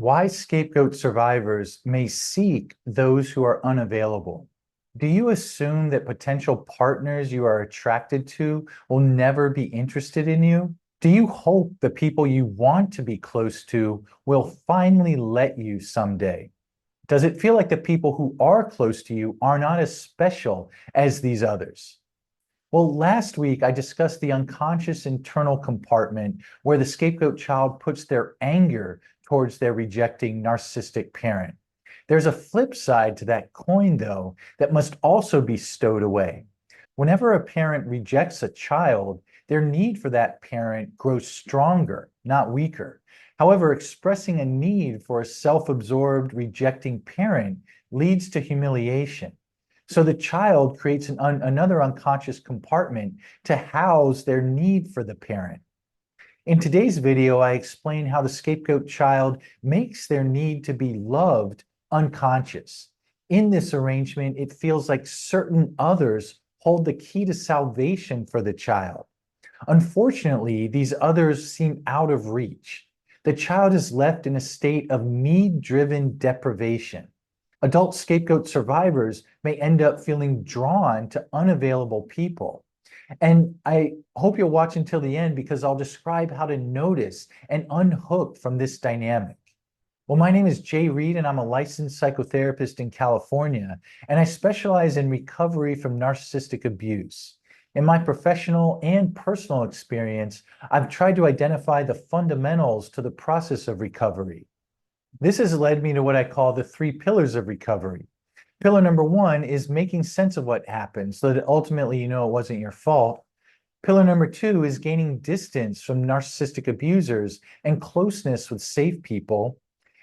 Why scapegoat survivors may seek those who are unavailable. Do you assume that potential partners you are attracted to will never be interested in you? Do you hope the people you want to be close to will finally let you someday? Does it feel like the people who are close to you are not as special as these others? Well, last week I discussed the unconscious internal compartment where the scapegoat child puts their anger towards their rejecting narcissistic parent. There's a flip side to that coin, though, that must also be stowed away. Whenever a parent rejects a child, their need for that parent grows stronger, not weaker. However, expressing a need for a self-absorbed, rejecting parent leads to humiliation. So the child creates another unconscious compartment to house their need for the parent. In today's video, I explain how the scapegoat child makes their need to be loved unconscious. In this arrangement, it feels like certain others hold the key to salvation for the child. Unfortunately, these others seem out of reach. The child is left in a state of need-driven deprivation. Adult scapegoat survivors may end up feeling drawn to unavailable people. And I hope you'll watch until the end because I'll describe how to notice and unhook from this dynamic. Well, my name is Jay Reed, and I'm a licensed psychotherapist in California, and I specialize in recovery from narcissistic abuse. In my professional and personal experience, I've tried to identify the fundamentals to the process of recovery. This has led me to what I call the 3 pillars of recovery. Pillar number 1 is making sense of what happened so that ultimately you know it wasn't your fault. Pillar number 2 is gaining distance from narcissistic abusers and closeness with safe people.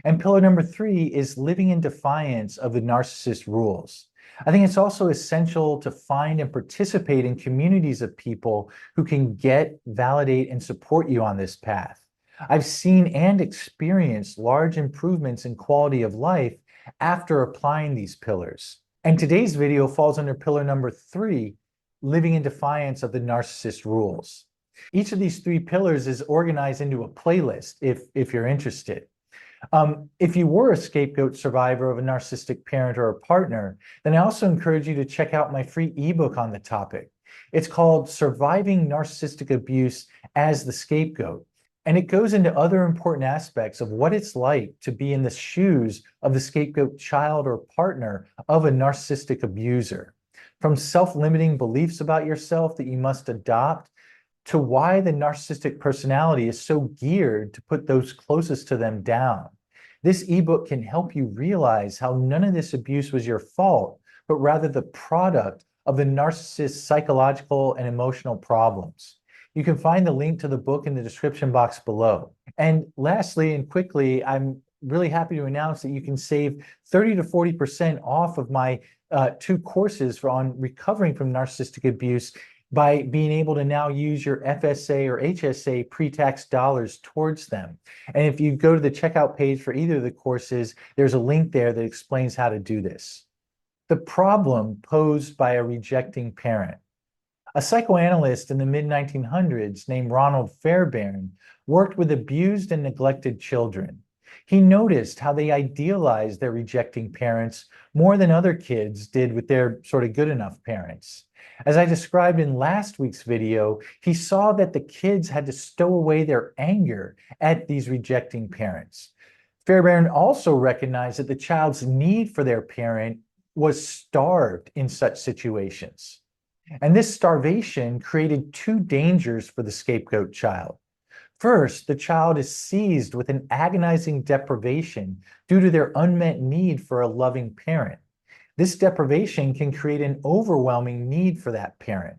And pillar number 3 is living in defiance of the narcissist rules. I think it's also essential to find and participate in communities of people who can get, validate, and support you on this path. I've seen and experienced large improvements in quality of life after applying these pillars. And today's video falls under pillar number 3, living in defiance of the narcissist rules. Each of these 3 pillars is organized into a playlist if you're interested. If you were a scapegoat survivor of a narcissistic parent or a partner, then I also encourage you to check out my free ebook on the topic. It's called Surviving Narcissistic Abuse as the Scapegoat. And it goes into other important aspects of what it's like to be in the shoes of the scapegoat child or partner of a narcissistic abuser. From self-limiting beliefs about yourself that you must adopt, to why the narcissistic personality is so geared to put those closest to them down. This ebook can help you realize how none of this abuse was your fault, but rather the product of the narcissist's psychological and emotional problems. You can find the link to the book in the description box below. And lastly and quickly, I'm really happy to announce that you can save 30 to 40% off of my 2 courses on recovering from narcissistic abuse by being able to now use your FSA or HSA pre-tax dollars towards them. And if you go to the checkout page for either of the courses, there's a link there that explains how to do this. The problem posed by a rejecting parent. A psychoanalyst in the mid-1900s named Ronald Fairbairn worked with abused and neglected children. He noticed how they idealized their rejecting parents more than other kids did with their sort of good enough parents. As I described in last week's video, he saw that the kids had to stow away their anger at these rejecting parents. Fairbairn also recognized that the child's need for their parent was starved in such situations. And this starvation created 2 dangers for the scapegoat child. First, the child is seized with an agonizing deprivation due to their unmet need for a loving parent. This deprivation can create an overwhelming need for that parent.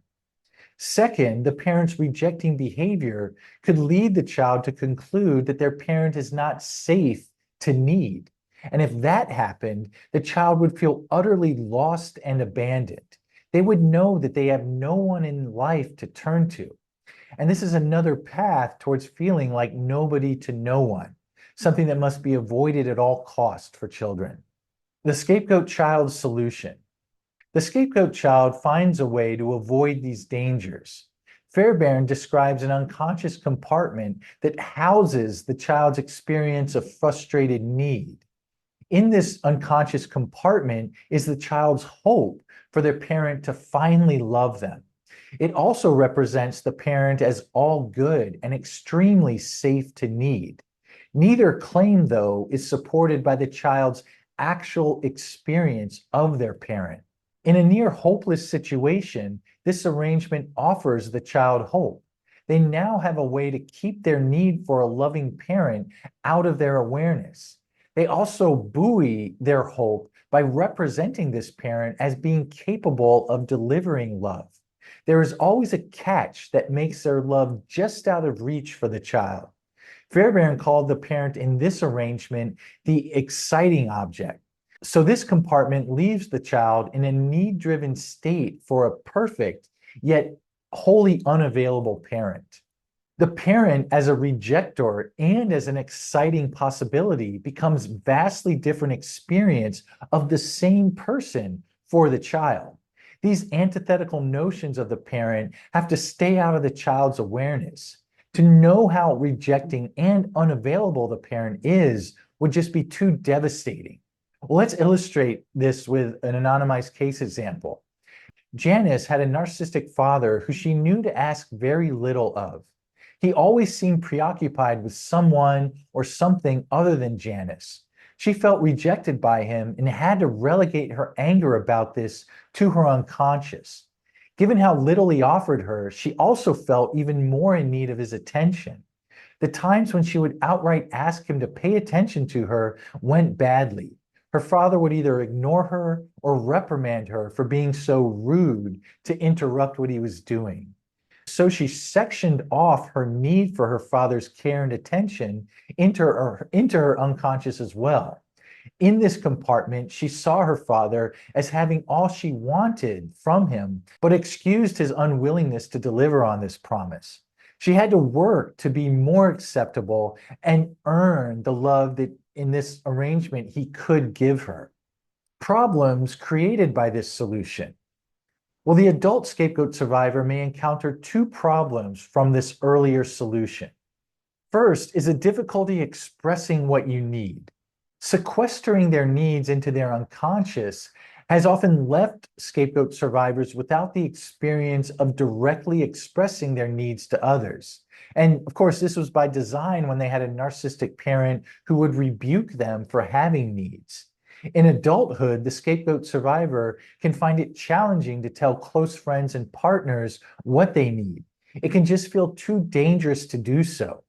Second, the parent's rejecting behavior could lead the child to conclude that their parent is not safe to need. And if that happened, the child would feel utterly lost and abandoned. They would know that they have no one in life to turn to. And this is another path towards feeling like nobody to no one, something that must be avoided at all costs for children. The scapegoat child's solution. The scapegoat child finds a way to avoid these dangers. Fairbairn describes an unconscious compartment that houses the child's experience of frustrated need. In this unconscious compartment is the child's hope for their parent to finally love them. It also represents the parent as all good and extremely safe to need. Neither claim, though, is supported by the child's actual experience of their parent. In a near hopeless situation, this arrangement offers the child hope. They now have a way to keep their need for a loving parent out of their awareness. They also buoy their hope by representing this parent as being capable of delivering love. There is always a catch that makes their love just out of reach for the child. Fairbairn called the parent in this arrangement the exciting object. So this compartment leaves the child in a need-driven state for a perfect, yet wholly unavailable parent. The parent as a rejector and as an exciting possibility becomes vastly different experience of the same person for the child. These antithetical notions of the parent have to stay out of the child's awareness. To know how rejecting and unavailable the parent is would just be too devastating. Well, let's illustrate this with an anonymized case example. Janice had a narcissistic father who she knew to ask very little of. He always seemed preoccupied with someone or something other than Janice. She felt rejected by him and had to relegate her anger about this to her unconscious. Given how little he offered her, she also felt even more in need of his attention. The times when she would outright ask him to pay attention to her went badly. Her father would either ignore her or reprimand her for being so rude to interrupt what he was doing. So she sectioned off her need for her father's care and attention into her unconscious as well. In this compartment, she saw her father as having all she wanted from him, but excused his unwillingness to deliver on this promise. She had to work to be more acceptable and earn the love that in this arrangement he could give her. Problems created by this solution. Well, the adult scapegoat survivor may encounter two problems from this earlier solution. First is a difficulty expressing what you need. Sequestering their needs into their unconscious has often left scapegoat survivors without the experience of directly expressing their needs to others. And of course, this was by design when they had a narcissistic parent who would rebuke them for having needs. In adulthood, the scapegoat survivor can find it challenging to tell close friends and partners what they need. It can just feel too dangerous to do so.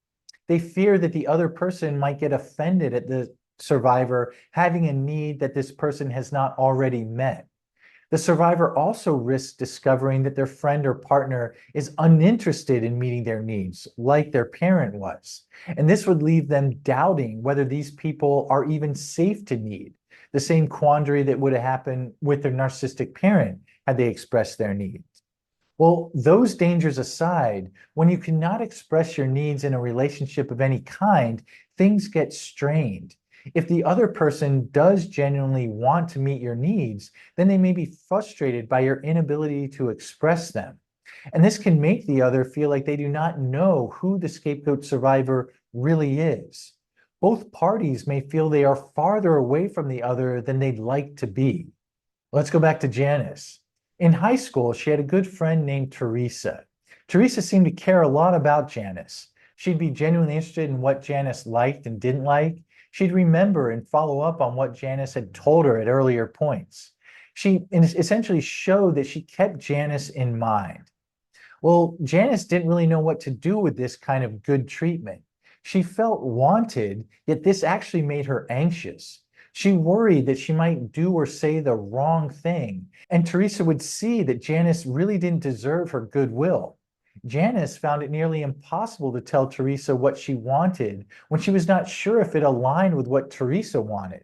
They fear that the other person might get offended at the survivor having a need that this person has not already met. The survivor also risks discovering that their friend or partner is uninterested in meeting their needs, like their parent was. And this would leave them doubting whether these people are even safe to need, the same quandary that would have happened with their narcissistic parent had they expressed their needs. Well, those dangers aside, when you cannot express your needs in a relationship of any kind, things get strained. If the other person does genuinely want to meet your needs, then they may be frustrated by your inability to express them. And this can make the other feel like they do not know who the scapegoat survivor really is. Both parties may feel they are farther away from the other than they'd like to be. Let's go back to Janice. In high school, she had a good friend named Teresa. Teresa seemed to care a lot about Janice. She'd be genuinely interested in what Janice liked and didn't like. She'd remember and follow up on what Janice had told her at earlier points. She essentially showed that she kept Janice in mind. Well, Janice didn't really know what to do with this kind of good treatment. She felt wanted, yet this actually made her anxious. She worried that she might do or say the wrong thing, and Teresa would see that Janice really didn't deserve her goodwill. Janice found it nearly impossible to tell Teresa what she wanted when she was not sure if it aligned with what Teresa wanted.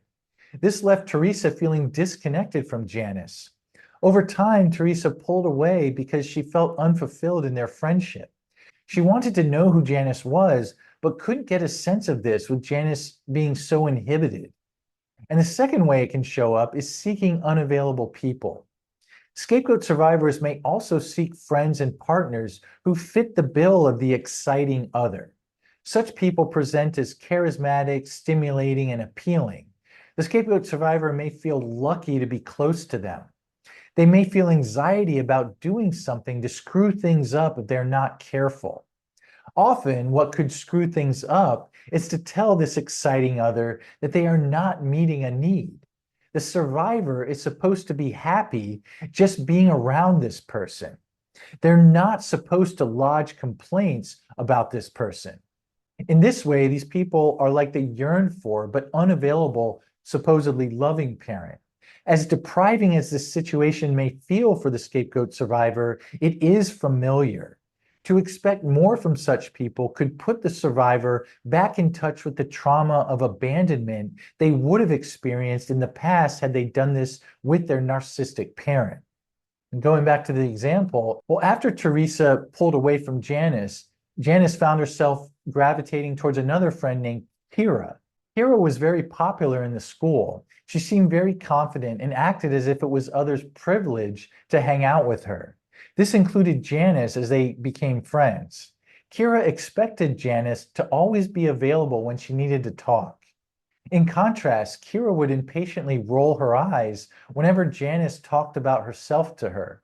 This left Teresa feeling disconnected from Janice. Over time, Teresa pulled away because she felt unfulfilled in their friendship. She wanted to know who Janice was, but couldn't get a sense of this with Janice being so inhibited. And the second way it can show up is seeking unavailable people. Scapegoat survivors may also seek friends and partners who fit the bill of the exciting other. Such people present as charismatic, stimulating, and appealing. The scapegoat survivor may feel lucky to be close to them. They may feel anxiety about doing something to screw things up if they're not careful. Often, what could screw things up is to tell this exciting other that they are not meeting a need. The survivor is supposed to be happy just being around this person. They're not supposed to lodge complaints about this person. In this way, these people are like the yearned for but unavailable, supposedly loving parent. As depriving as this situation may feel for the scapegoat survivor, it is familiar. To expect more from such people could put the survivor back in touch with the trauma of abandonment they would have experienced in the past had they done this with their narcissistic parent. And going back to the example, well, after Teresa pulled away from Janice, Janice found herself gravitating towards another friend named Kira. Kira was very popular in the school. She seemed very confident and acted as if it was others' privilege to hang out with her. This included Janice as they became friends. Kira expected Janice to always be available when she needed to talk. In contrast, Kira would impatiently roll her eyes whenever Janice talked about herself to her.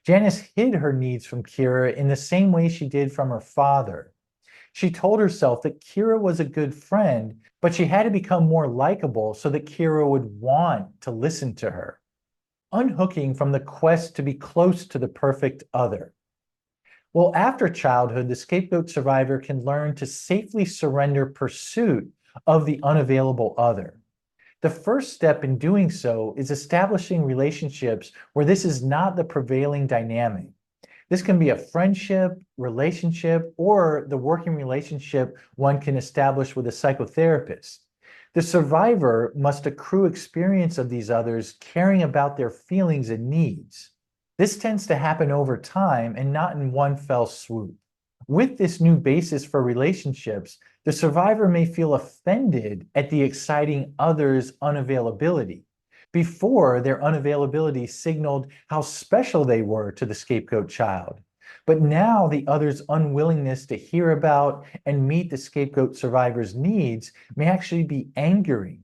Janice hid her needs from Kira in the same way she did from her father. She told herself that Kira was a good friend, but she had to become more likable so that Kira would want to listen to her. Unhooking from the quest to be close to the perfect other. Well, after childhood, the scapegoat survivor can learn to safely surrender pursuit of the unavailable other. The first step in doing so is establishing relationships where this is not the prevailing dynamic. This can be a friendship, relationship, or the working relationship one can establish with a psychotherapist. The survivor must accrue experience of these others caring about their feelings and needs. This tends to happen over time and not in one fell swoop. With this new basis for relationships, the survivor may feel offended at the exciting other's unavailability. Before, their unavailability signaled how special they were to the scapegoat child. But now the other's unwillingness to hear about and meet the scapegoat survivor's needs may actually be angering.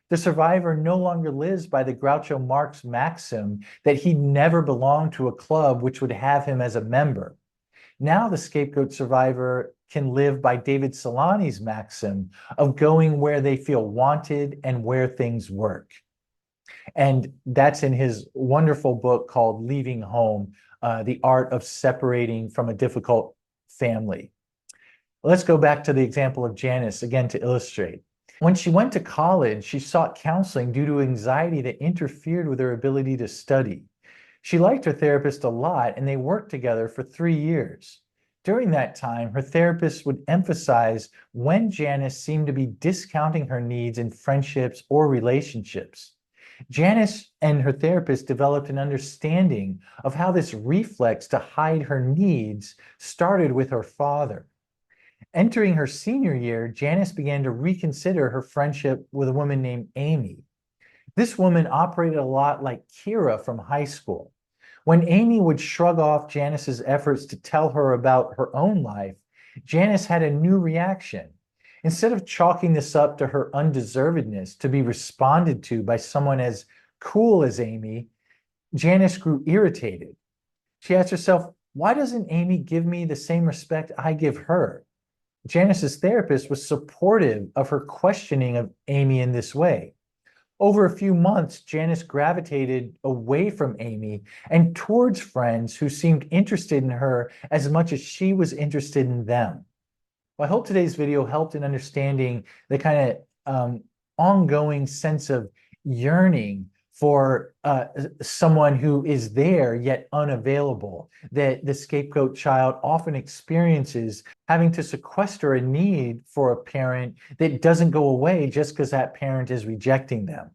The survivor no longer lives by the Groucho Marx maxim that he never belonged to a club which would have him as a member. Now the scapegoat survivor can live by David Solani's maxim of going where they feel wanted and where things work. And that's in his wonderful book called Leaving Home, The Art of Separating from a Difficult Family. Let's go back to the example of Janice again to illustrate. When she went to college, she sought counseling due to anxiety that interfered with her ability to study. She liked her therapist a lot, and they worked together for 3 years. During that time, her therapist would emphasize when Janice seemed to be discounting her needs in friendships or relationships. Janice and her therapist developed an understanding of how this reflex to hide her needs started with her father. Entering her senior year, Janice began to reconsider her friendship with a woman named Amy. This woman operated a lot like Kira from high school. When Amy would shrug off Janice's efforts to tell her about her own life, Janice had a new reaction. Instead of chalking this up to her undeservedness to be responded to by someone as cool as Amy, Janice grew irritated. She asked herself, why doesn't Amy give me the same respect I give her? Janice's therapist was supportive of her questioning of Amy in this way. Over a few months, Janice gravitated away from Amy and towards friends who seemed interested in her as much as she was interested in them. Well, I hope today's video helped in understanding the kind of ongoing sense of yearning for someone who is there yet unavailable, that the scapegoat child often experiences having to sequester a need for a parent that doesn't go away just because that parent is rejecting them.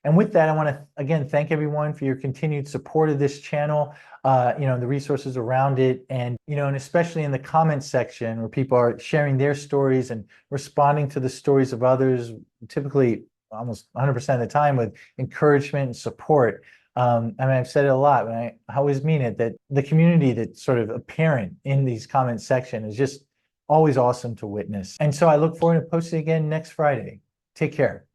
And with that, I want to, again, thank everyone for your continued support of this channel, the resources around it, and, and especially in the comments section where people are sharing their stories and responding to the stories of others, typically almost 100% of the time with encouragement and support. I mean, I've said it a lot, and I always mean it, that the community that's sort of apparent in these comment section is just always awesome to witness. And so I look forward to posting again next Friday. Take care.